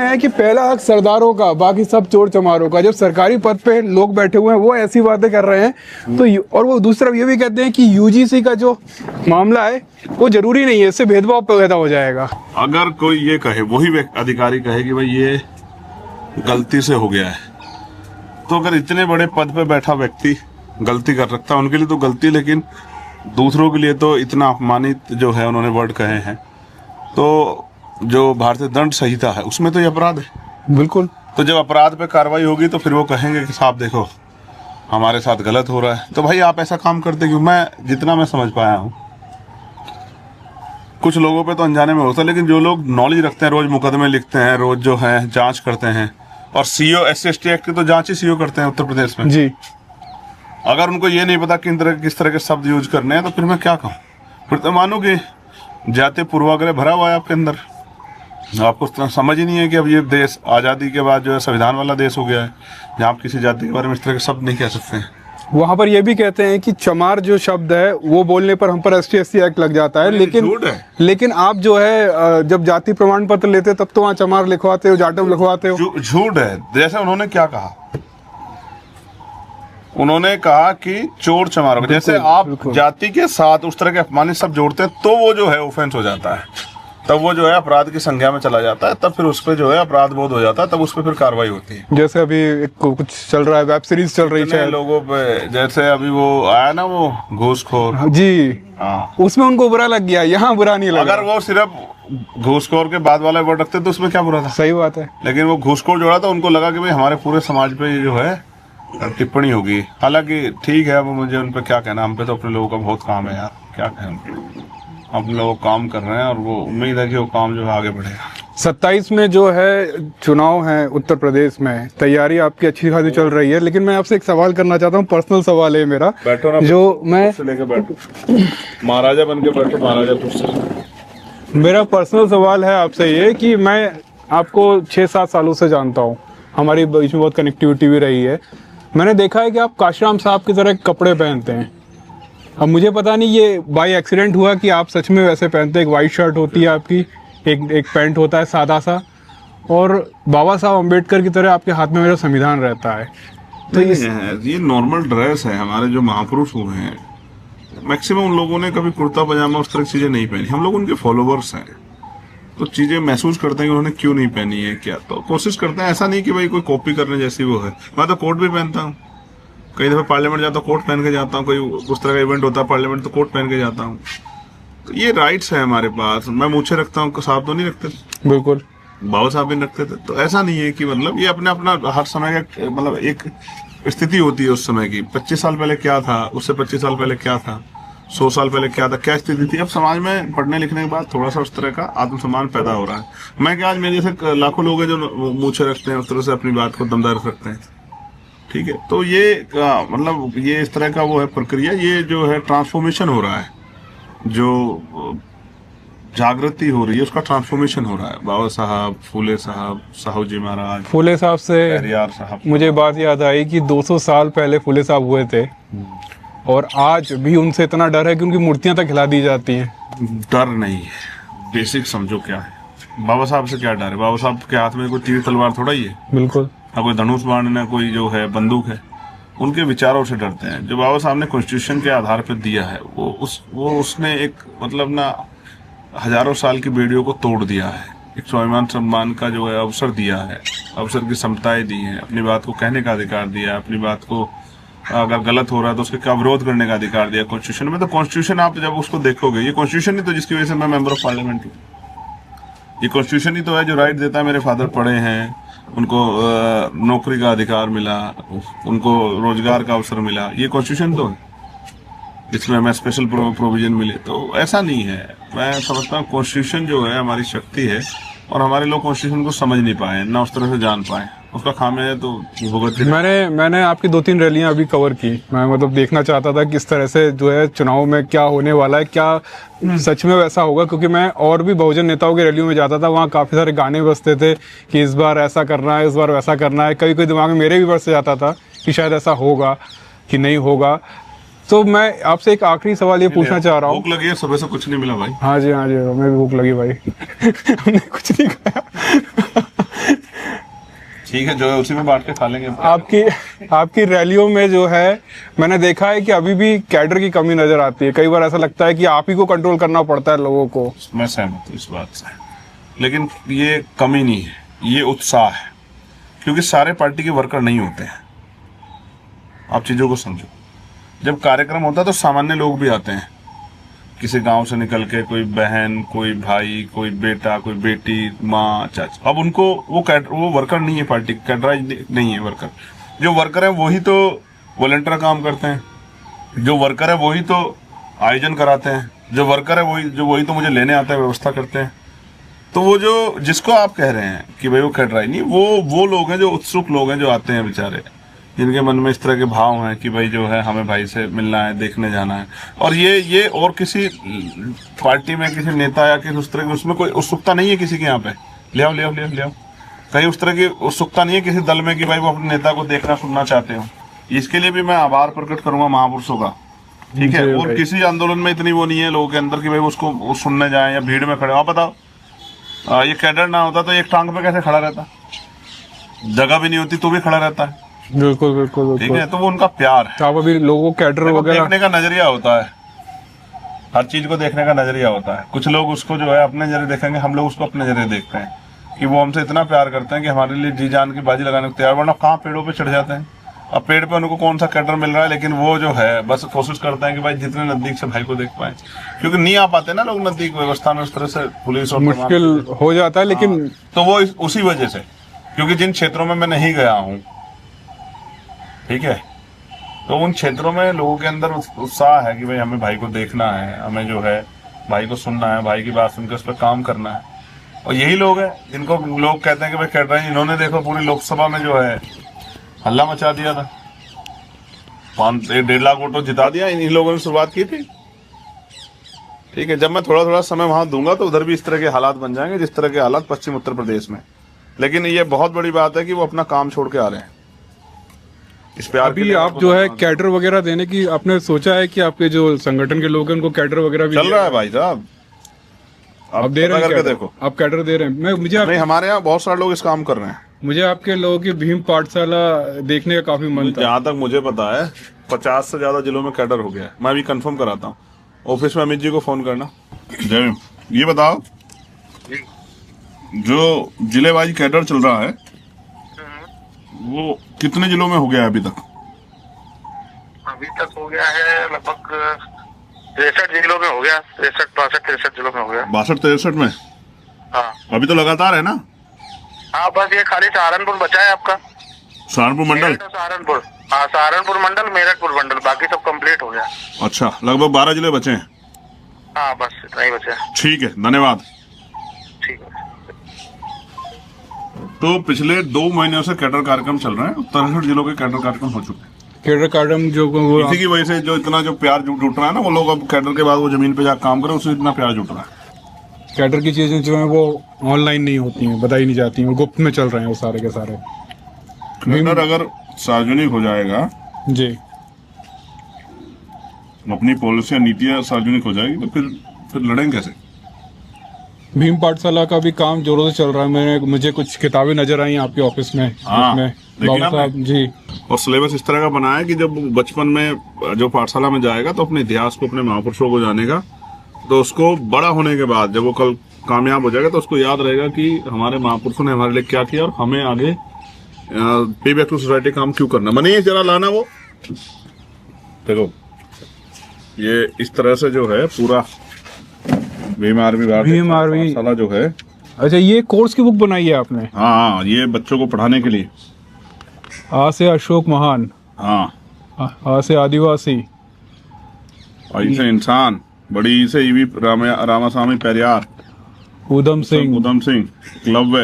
हैं कि पहला हक सरदारों का, बाकी सब चोर चमारों का। जब सरकारी पद पे लोग बैठे हुए हैं वो ऐसी बातें कर रहे हैं तो और वो दूसरा ये भी कहते हैं कि यूजीसी का जो मामला है वो जरूरी नहीं है, इससे भेदभाव पैदा हो जाएगा। अगर कोई ये कहे, वही अधिकारी कहे कि भाई ये गलती से हो गया है, तो अगर इतने बड़े पद पे बैठा व्यक्ति गलती कर सकता है, उनके लिए तो गलती, लेकिन दूसरों के लिए तो इतना अपमानित जो है उन्होंने वर्ड कहे हैं, तो जो भारतीय दंड संहिता है उसमें तो ये अपराध है। बिल्कुल। तो जब अपराध पे कार्रवाई होगी तो फिर वो कहेंगे कि साहब देखो हमारे साथ गलत हो रहा है। तो भाई आप ऐसा काम करते क्यों? मैं जितना मैं समझ पाया हूँ, कुछ लोगों पे तो अनजाने में होता है, लेकिन जो लोग नॉलेज रखते हैं, रोज मुकदमे लिखते हैं, रोज जो है जांच करते हैं, और सीओ SC/ST एक्ट की तो जांच ही सीओ करते हैं उत्तर प्रदेश में जी। अगर उनको ये नहीं पता किस तरह के शब्द यूज करने हैं, तो फिर मैं क्या कहूँ? फिर तो मानो कि जातीय पूर्वाग्रह भरा हुआ है आपके अंदर। आपको समझ ही नहीं है कि अब ये देश आज़ादी के बाद जो है संविधान वाला देश हो गया है, जहाँ आप किसी जाति के बारे में इस तरह के शब्द नहीं कह सकते हैं। वहाँ पर ये भी कहते हैं कि चमार जो शब्द है वो बोलने पर हम पर ST/ST एक्ट लग जाता है, लेकिन आप जो है जब जाति प्रमाण पत्र लेते तब तो वहाँ चमार लिखवाते हो, जाटव लिखवाते हो। झूठ है। जैसे उन्होंने क्या कहा, उन्होंने कहा कि चोर चमारों, जैसे आप जाति के साथ उस तरह के अपमानित शब्द जोड़ते हैं तो वो जो है ऑफेंस हो जाता है, तब वो जो है अपराध की संज्ञा में चला जाता है, तब फिर उस पर जो है अपराध बोध हो जाता है, तब उस पर फिर कार्रवाई होती है। जैसे अभी कुछ चल रहा है, वेब सीरीज चल रही है लोगों पे, जैसे अभी वो आया ना वो घूसखोर जी, हाँ, उसमें उनको बुरा लग गया, यहाँ बुरा नहीं लगा। अगर वो सिर्फ घूसखोर के बाद वाला वर्ड रखते तो उसमें क्या बुरा था? सही बात है। लेकिन वो घूसखोर जोड़ा था, उनको लगा कि भाई हमारे पूरे समाज पे ये जो है टिप्पणी होगी। हालांकि ठीक है, वो मुझे उन पर क्या कहना, हम पे तो अपने लोगों का बहुत काम है यार, क्या कहें, हम लोग काम कर रहे हैं और वो उम्मीद है कि वो काम जो है आगे बढ़ेगा। 27 में जो है चुनाव है उत्तर प्रदेश में, तैयारी आपकी अच्छी खासी चल रही है, लेकिन मैं आपसे एक सवाल करना चाहता हूँ, पर्सनल सवाल है मेरा। बैठो ना, जो मैं लेके बैठो, महाराजा बन के बैठो, महाराजा कुर्सी। मेरा पर्सनल सवाल है आपसे ये कि मैं आपको 6-7 सालों से जानता हूँ, हमारी बीच में बहुत कनेक्टिविटी भी रही है। मैंने देखा है कि आप काशीराम साहब की तरह कपड़े पहनते हैं। अब मुझे पता नहीं ये बाय एक्सीडेंट हुआ कि आप सच में वैसे पहनते हैं। एक वाइट शर्ट होती है आपकी, एक पैंट होता है सादा सा, और बाबा साहब अम्बेडकर की तरह आपके हाथ में मेरा संविधान रहता है। तो ये नॉर्मल ड्रेस है। हमारे जो महापुरुष हुए हैं, मैक्सिमम उन लोगों ने कभी कुर्ता पजामा उस तरह की चीजें नहीं पहनी। हम लोग उनके फॉलोवर्स हैं, तो चीजें महसूस करते हैं कि उन्होंने क्यों नहीं पहनी है, क्या, तो कोशिश करते हैं। ऐसा नहीं कि भाई कोई कॉपी करने जैसी वो है। मैं तो कोट भी पहनता हूँ, कई दफा पार्लियामेंट जाता हूँ कोट पहन के जाता हूँ, कोई उस तरह का इवेंट होता है पार्लियामेंट तो कोट पहन के जाता हूँ। तो ये राइट्स है हमारे पास। मैं मूछे रखता हूँ, साहब तो नहीं रखते, बिल्कुल बाबा साहब भी रखते थे। तो ऐसा नहीं है कि मतलब ये अपने अपना हर समय का मतलब एक स्थिति होती है उस समय की। 25 साल पहले क्या था, उससे 25 साल पहले क्या था, 100 साल पहले क्या था, क्या स्थिति थी। अब समाज में पढ़ने लिखने के बाद थोड़ा सा उस तरह का आत्मसम्मान पैदा हो रहा है। मैं क्या, आज मेरे जैसे लाखों लोग हैं जो मूछे रखते हैं, उस तरह से अपनी बात को दमदार रखते हैं, ठीक है। तो ये मतलब ये इस तरह का वो है प्रक्रिया, ये जो है ट्रांसफॉर्मेशन हो रहा है, जो जागृति हो रही है उसका ट्रांसफॉर्मेशन हो रहा है। बाबा साहब, फूले साहब, साहू जी महाराज, फूले साहब से साहब, मुझे बात याद आई कि 200 साल पहले फूले साहब हुए थे, और आज भी उनसे इतना डर है कि उनकी मूर्तियां तक हिला दी जाती हैं। डर नहीं है, बेसिक समझो क्या है। बाबा साहब से क्या डर है? बाबा साहब के हाथ में कोई तीर तलवार थोड़ा ही है, बिल्कुल, ना कोई धनुष बाण, ना कोई जो है बंदूक है। उनके विचारों से डरते हैं। जो बाबा साहब ने कॉन्स्टिट्यूशन के आधार पर दिया है, वो उसने एक मतलब ना हजारों साल की बेड़ियों को तोड़ दिया है। एक स्वाभिमान सम्मान का जो है अवसर दिया है, अवसर की समताएं दी है, अपनी बात को कहने का अधिकार दिया है, अपनी बात को अगर गलत हो रहा है तो उसके क्या विरोध करने का अधिकार दिया कॉन्स्टिट्यूशन में। तो कॉन्स्टिट्यूशन आप जब उसको देखोगे, ये कॉन्स्टिट्यूशन ही तो जिसकी वजह से मैं मेंबर ऑफ पार्लियामेंट हूँ, ये कॉन्स्टिट्यूशन ही तो है जो राइट देता है। मेरे फादर पढ़े हैं, उनको नौकरी का अधिकार मिला, उनको रोजगार का अवसर मिला, ये कॉन्स्टिट्यूशन तो है जिसमें हमें स्पेशल प्रोविजन मिले। तो ऐसा नहीं है। मैं समझता हूँ कॉन्स्टिट्यूशन जो है हमारी शक्ति है, और हमारे लोग कॉन्स्टिट्यूशन को समझ नहीं पाए, ना उस तरह से जान पाए। उसका खामे है तो भुगत। मैंने आपकी 2-3 रैलियां अभी कवर की। मैं मतलब देखना चाहता था किस तरह से जो है चुनाव में क्या होने वाला है, क्या सच में वैसा होगा, क्योंकि मैं और भी बहुजन नेताओं की रैलियों में जाता था, वहाँ काफी सारे गाने बजते थे कि इस बार ऐसा करना है, इस बार वैसा करना है। कभी दिमाग में मेरे भी बस से जाता था कि शायद ऐसा होगा कि नहीं होगा। तो मैं आपसे एक आखिरी सवाल ये पूछना चाह रहा हूँ। भूख लगी है, सुबह से कुछ नहीं मिला भाई। हाँ जी, मैं भी भूख लगी भाई। हमने कुछ नहीं खाया। ठीक है, जो है उसी में बांट के खा लेंगे। आपकी रैलियों में जो है मैंने देखा है कि अभी भी कैडर की कमी नजर आती है। कई बार ऐसा लगता है कि आप ही को कंट्रोल करना पड़ता है लोगों को। मैं सहमत हूँ इस बात से, लेकिन ये कमी नहीं है, ये उत्साह है, क्योंकि सारे पार्टी के वर्कर नहीं होते हैं। आप चीजों को समझो, जब कार्यक्रम होता है तो सामान्य लोग भी आते हैं, किसी गांव से निकल के, कोई बहन, कोई भाई, कोई बेटा, कोई बेटी, माँ, चाचा। अब उनको वो वर्कर नहीं है, पार्टी कैडराइज नहीं है वर्कर। जो वर्कर है वही तो वॉलंटियर काम करते हैं, जो वर्कर है वही तो आयोजन कराते हैं, जो वर्कर है वही तो मुझे लेने आता है, व्यवस्था करते हैं। तो वो जो जिसको आप कह रहे हैं कि भाई वो कैडराइज नहीं, वो लोग हैं जो उत्सुक लोग हैं, जो आते हैं बेचारे, जिनके मन में इस तरह के भाव हैं कि भाई जो है हमें भाई से मिलना है, देखने जाना है। और ये और किसी पार्टी में किसी नेता या किसी उस तरह की उसमें कोई उत्सुकता नहीं है किसी के यहाँ पे। ले आओ कहीं उस तरह की उत्सुकता नहीं है किसी दल में कि भाई वो अपने नेता को देखना सुनना चाहते हो। इसके लिए भी मैं आभार प्रकट करूंगा महापुरुषों का, ठीक है। और किसी आंदोलन में इतनी वो नहीं है लोगों के अंदर कि भाई उसको सुनने जाए या भीड़ में खड़े। आप बताओ, ये कैडर ना होता तो एक टांग पे कैसे खड़ा रहता, जगह भी नहीं होती तो भी खड़ा रहता है। बिल्कुल ठीक है, तो वो उनका प्यार है। आप अभी लोगों को कैडर वगैरह देखने का नजरिया होता है, हर चीज को देखने का नजरिया होता है। कुछ लोग उसको जो है अपने नजरिए देखेंगे, हम लोग उसको अपने नजरिए देखते हैं कि वो हमसे इतना प्यार करते हैं कि हमारे लिए जी जान की बाजी लगाने को तैयार, वरना कहाँ पेड़ों पे चढ़ जाते हैं। अब पेड़ पे उनको कौन सा कैडर मिल रहा है, लेकिन वो जो है बस कोशिश करते हैं कि भाई जितने नजदीक से भाई को देख पाए, क्योंकि नहीं आ पाते ना लोग नजदीक, व्यवस्था में उस तरह से पुलिस और मुश्किल हो जाता है। लेकिन तो वो उसी वजह से, क्योंकि जिन क्षेत्रों में मैं नहीं गया हूँ, ठीक है, तो उन क्षेत्रों में लोगों के अंदर उत्साह है कि भाई हमें भाई को देखना है, हमें जो है भाई को सुनना है, भाई की बात सुनकर उस पर काम करना है। और यही लोग हैं जिनको लोग कहते हैं कि भाई कैडर, इन्होंने देखो पूरी लोकसभा में जो है हल्ला मचा दिया था, 1.5 लाख वोटों जिता दिया, इन लोगों ने शुरुआत की थी। ठीक है, जब मैं थोड़ा थोड़ा समय वहां दूंगा तो उधर भी इस तरह के हालात बन जाएंगे जिस तरह के हालात पश्चिम उत्तर प्रदेश में। लेकिन ये बहुत बड़ी बात है कि वो अपना काम छोड़ के आ रहे हैं। इस पे अभी आप जो है कैडर वगैरह देने की आपने सोचा है कि आपके जो संगठन के लोग हैं उनको कैडर वगैरह भी चल रहा है भाई साहब, आप दे रहे हैं? देखो आप कैडर दे रहे हैं। मुझे नहीं, हमारे यहाँ बहुत सारे लोग इस काम कर रहे हैं। मुझे आपके लोगों की भीम पाठशाला देखने का काफी मन था। जहाँ तक मुझे पता है 50 से ज्यादा जिलों में कैडर हो गया है। मैं भी कंफर्म कराता हूँ, ऑफिस में अमित जी को फोन करना। जय, ये बताओ जो जिले वाइज कैडर चल रहा है वो कितने जिलों में हो गया है अभी तक? अभी तक हो गया है लगभग 63 जिलों में हो गया, 63 जिलों में हो गया। 62-63 में? हाँ, अभी तो लगातार है ना? हाँ, बस ये खाली सहारनपुर बचा है आपका। सहारनपुर मंडल? सहारनपुर, हाँ, सहारनपुर मंडल, मेरठपुर मंडल, बाकी सब कंप्लीट हो गया। अच्छा, लगभग 12 जिले बचे हैं। हाँ, बस इतना ही बचा है। ठीक है, धन्यवाद। ठीक है। तो पिछले 2 महीनों से कैडर कार्यक्रम चल रहे हैं, 63 जिलों के कैडर कार्यक्रम हो चुके हैं। कैडर कार्यक्रम जो वो इसी की वजह से जो इतना जो प्यार जुट रहा है ना, वो लोग अब कैडर के बाद वो जमीन पे जाकर काम करें, उससे इतना प्यार जुट रहा है। कैडर की चीजें जो है वो ऑनलाइन नहीं होती हैं, बताई नहीं जाती हैं, वो गुप्त में चल रहे हैं वो सारे के सारे। कैडर अगर सार्वजनिक हो जाएगा जी, अपनी पॉलिसियां नीतियां सार्वजनिक हो जाएगी तो फिर लड़ेंगे कैसे? भीम पाठशाला का भी काम जोरों से चल रहा है। मुझे कुछ किताबें नजर आई आपके ऑफिस में, हाँ, बाबा साहब जी। और सिलेबस इस तरह का बना है कि जब बचपन में जो पाठशाला में जाएगा तो अपने इतिहास को, अपने महापुरुषों को जानेगा, तो उसको बड़ा होने के बाद जब वो कल कामयाब हो जाएगा तो उसको याद रहेगा कि हमारे महापुरुषों ने हमारे लिए क्या किया और हमें आगे पे बैक टू सोसाइटी काम क्यों करना। मनीष जरा लाना वो, देखो ये इस तरह से जो है पूरा भीम आर्मी पाठशाला जो है। अच्छा, ये कोर्स की बुक बनाई है आपने? हाँ, ये बच्चों को पढ़ाने के लिए। आ से अशोक महान, हाँ, आ से आदिवासी, आई से इंसान, बड़ी से ईवी रामास्वामी पेरियार, उधम सिंह, क्लव,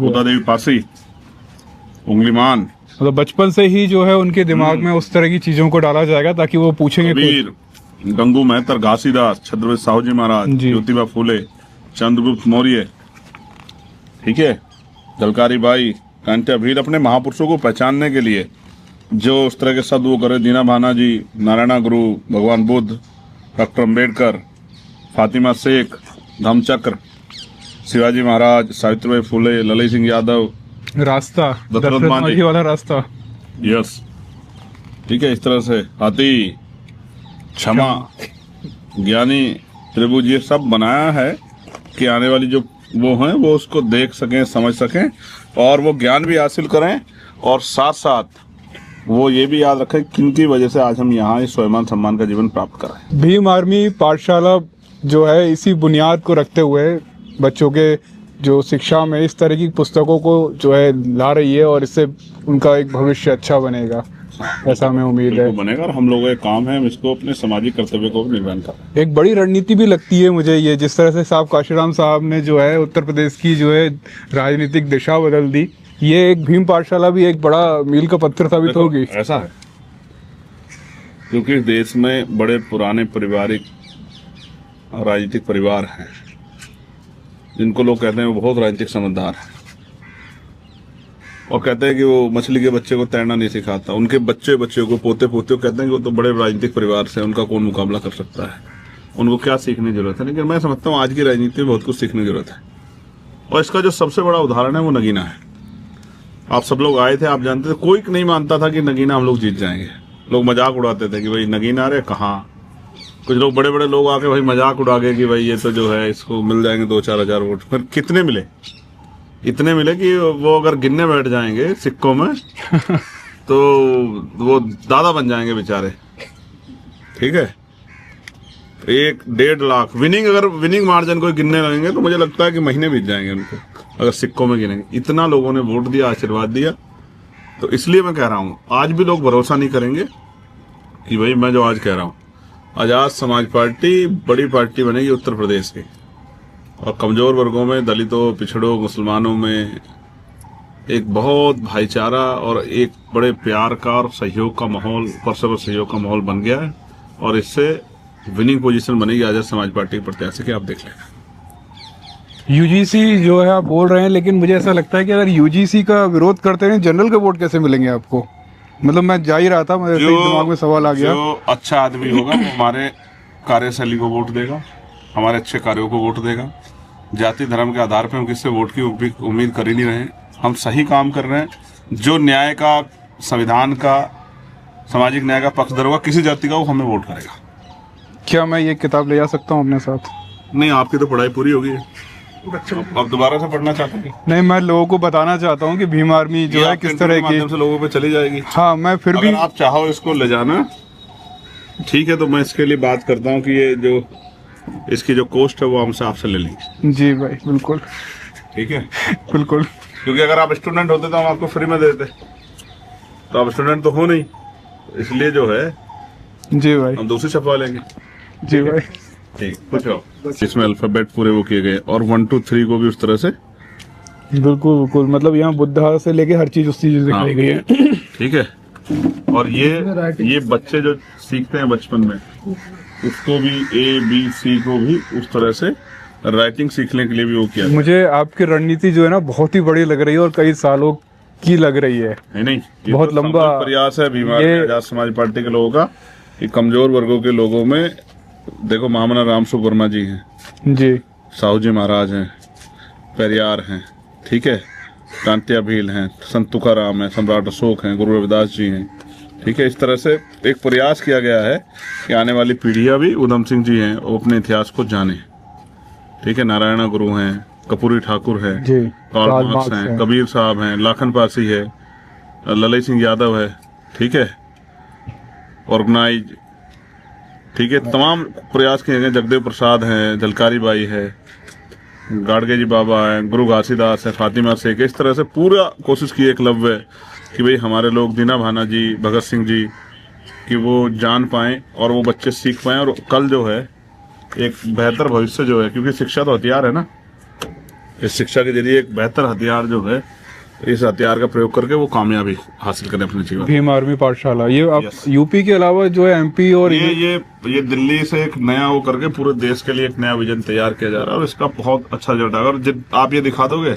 उदा देवी पासी, उंगलीमान। मतलब बचपन से ही जो है उनके दिमाग में उस तरह की चीजों को डाला जाएगा ताकि वो पूछेंगे। कबीर, गंगू मेहतर, घासीदास, छत्रपति साहू जी महाराज, ज्योतिबा फूले, चंद्रगुप्त मौर्य, ठीक है, झलकारी बाई, कांत्या भील, अपने महापुरुषों को पहचानने के लिए जो उस तरह के शब्द वो करे, दीना भाना जी, नारायणा गुरु, भगवान बुद्ध, डॉक्टर अम्बेडकर, फातिमा शेख, धम्मचक्र, शिवाजी महाराज, सावित्रीबाई फूले, ललित सिंह यादव, रास्ता दशरथ दशरथ मांझी। मांझी वाला रास्ता। यस, ठीक है। इस तरह से हाथी, क्षमा, ज्ञानी, त्रिभुज, ये सब बनाया है कि आने वाली जो वो हैं वो उसको देख सकें, समझ सकें और वो ज्ञान भी हासिल करें और साथ साथ वो ये भी याद रखें किनकी वजह से आज हम यहाँ इस स्वाभिमान सम्मान का जीवन प्राप्त कर रहे हैं। भीम आर्मी पाठशाला जो है इसी बुनियाद को रखते हुए बच्चों के जो शिक्षा में इस तरह की पुस्तकों को जो है ला रही है और इससे उनका एक भविष्य अच्छा बनेगा, ऐसा हमें उम्मीद है। बिल्कुल बनेगा और हम लोगों का काम है हम इसको अपने सामाजिक कर्तव्य को निर्वहन करें। एक बड़ी रणनीति भी लगती है मुझे ये, जिस तरह से साहब काशीराम साहब ने जो है उत्तर प्रदेश की जो है राजनीतिक दिशा बदल दी, ये एक भीम पाठशाला भी एक बड़ा मील का पत्थर साबित होगी। ऐसा है क्योंकि देश में बड़े पुराने पारिवारिक राजनीतिक परिवार हैं जिनको लोग कहते हैं वो बहुत राजनीतिक समझदार हैं और कहते हैं कि वो मछली के बच्चे को तैरना नहीं सिखाता। उनके बच्चे को पोते को कहते हैं कि वो तो बड़े राजनीतिक परिवार से, उनका कौन मुकाबला कर सकता है, उनको क्या सीखने की जरूरत है। लेकिन मैं समझता हूँ आज की राजनीति में बहुत कुछ सीखने की जरूरत है और इसका जो सबसे बड़ा उदाहरण है वो नगीना है। आप सब लोग आए थे, आप जानते थे, कोई नहीं मानता था कि नगीना हम लोग जीत जाएंगे। लोग मजाक उड़ाते थे कि भाई नगीना अरे कहाँ। कुछ लोग बड़े बड़े लोग आके भाई मजाक उड़ा गए कि भाई ये तो जो है इसको मिल जाएंगे 2-4 हजार वोट। फिर कितने मिले? इतने मिले कि वो अगर गिनने बैठ जाएंगे सिक्कों में तो वो दादा बन जाएंगे बेचारे। ठीक है, 1-1.5 लाख विनिंग, अगर विनिंग मार्जिन कोई गिनने लगेंगे तो मुझे लगता है कि महीने बीत जाएंगे उनको, अगर सिक्कों में गिनेंगे। इतना लोगों ने वोट दिया, आशीर्वाद दिया। तो इसलिए मैं कह रहा हूं आज भी लोग भरोसा नहीं करेंगे कि भाई मैं जो आज कह रहा हूं, आजाद समाज पार्टी बड़ी पार्टी बनेगी उत्तर प्रदेश की और कमजोर वर्गों में, दलितों, पिछड़ों, मुसलमानों में एक बहुत भाईचारा और एक बड़े प्यार का और सहयोग का माहौल, परस्पर सहयोग का माहौल बन गया है और इससे विनिंग पोजीशन बनेगी आजाद समाज पार्टी के प्रत्याशी की। आप देख लें। यूजीसी जो है आप बोल रहे हैं, लेकिन मुझे ऐसा लगता है कि अगर यूजीसी का विरोध करते हैं जनरल के वोट कैसे मिलेंगे आपको? मतलब मैं जा ही रहा था, मेरे दिमाग में सवाल आ गया। जो अच्छा आदमी होगा वो हमारे कार्यशैली को वोट देगा, हमारे अच्छे कार्यों को वोट देगा। जाति धर्म के आधार पर हम किससे वोट की उम्मीद कर ही नहीं रहे। हम सही काम कर रहे हैं, जो न्याय का, संविधान का, सामाजिक न्याय का पक्षधर होगा किसी जाति का, वो हमें वोट करेगा। क्या मैं ये किताब ले जा सकता हूँ अपने साथ? नहीं, आपकी तो पढ़ाई पूरी होगी, अब दोबारा से पढ़ना चाहते हैं? नहीं, मैं लोगों को बताना चाहता हूँ कि भीम आर्मी जो है किस तरह की माध्यम से लोगों पे चली जाएगी। हाँ, मैं फिर भी, अगर आप चाहो इसको ले जाना, ठीक है, तो मैं इसके लिए बात करता हूँ कि ये जो इसकी जो कॉस्ट है वो हमसे आपसे ले लेंगे। जी भाई, बिल्कुल ठीक है, बिल्कुल। क्योंकि अगर आप स्टूडेंट होते तो हम आपको फ्री में देते, तो आप स्टूडेंट तो हो नहीं, इसलिए जो है जी भाई, हम दूसरी छपवा लेंगे। जी भाई, ठीक, कुछ हो इसमें अल्फाबेट पूरे वो किए गए और 1 2 3 को भी उस तरह से। बिल्कुल बिल्कुल। मतलब यहाँ बुद्धा से लेके हर चीज उस चीज दिखाई गई है। ठीक है, और ये बच्चे जो सीखते हैं बचपन में, उसको भी ABC को भी उस तरह से राइटिंग सीखने के लिए भी वो किया। मुझे आपकी रणनीति जो है ना बहुत ही बड़ी लग रही है और कई सालों की लग रही है। नहीं, ये बहुत तो लंबा प्रयास है भीम आर्मी आजाद समाज पार्टी के लोगों का कि कमजोर वर्गों के लोगों में, देखो महामना राम सुवर्मा जी हैं जी, साहू जी महाराज हैं, पेरियार हैं, ठीक है, कांतिया भील हैं, संत तुकाराम हैं, सम्राट अशोक हैं, गुरु रविदास जी हैं। ठीक है, इस तरह से एक प्रयास किया गया है कि आने वाली पीढ़ियां भी, उधम सिंह जी हैं, वो अपने इतिहास को जाने। ठीक है, नारायणा गुरु हैं, कपूरी ठाकुर है, कार्ल मार्क्स हैं, कबीर साहब हैं, लाखन पासी है, ललई सिंह यादव है। ठीक है, ऑर्गेनाइज, ठीक है, तमाम प्रयास किए गए। जगदेव प्रसाद हैं, झलकारी बाई है, गाड़गे जी बाबा हैं, गुरु घासीदास है, फातिमा शेख। इस तरह से पूरा कोशिश की एकलव्य कि भाई हमारे लोग, दीना भाना जी, भगत सिंह जी, कि वो जान पाएं और वो बच्चे सीख पाएं और कल जो है एक बेहतर भविष्य जो है, क्योंकि शिक्षा तो हथियार है ना, इस शिक्षा के जरिए एक बेहतर हथियार जो है, इस हथियार का प्रयोग करके वो कामयाबी हासिल करें अपने जीवन। भीम आर्मी पाठशाला ये आप यूपी के अलावा जो है MP और ये दिल्ली से एक नया वो करके पूरे देश के लिए एक नया विजन तैयार किया जा रहा है और इसका बहुत अच्छा रिजल्ट आएगा। और जब आप ये दिखा दोगे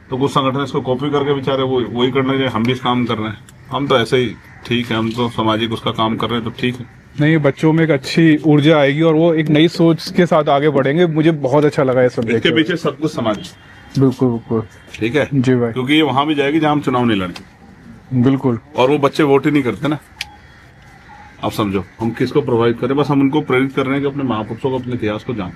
तो कुछ संगठन इसको कॉपी करके बेचारे वही करने के, हम भी इस काम कर रहे हैं। हम तो ऐसे ही ठीक है, हम तो सामाजिक उसका काम कर रहे हैं, तो ठीक है। नहीं, बच्चों में एक अच्छी ऊर्जा आएगी और वो एक नई सोच के साथ आगे बढ़ेंगे। मुझे बहुत अच्छा लगा ये सब। इसके पीछे सब कुछ समाज, बिल्कुल बिल्कुल। ठीक है, जी भाई, क्योंकि ये वहां भी जाएगी जहां हम चुनाव नहीं लड़ेंगे, बिल्कुल। और वो बच्चे वोट ही नहीं करते ना। आप समझो हम किसको प्रभावित करें, बस हम उनको प्रेरित कर रहे हैं कि अपने महापुरुषों को, अपने इतिहास को जान।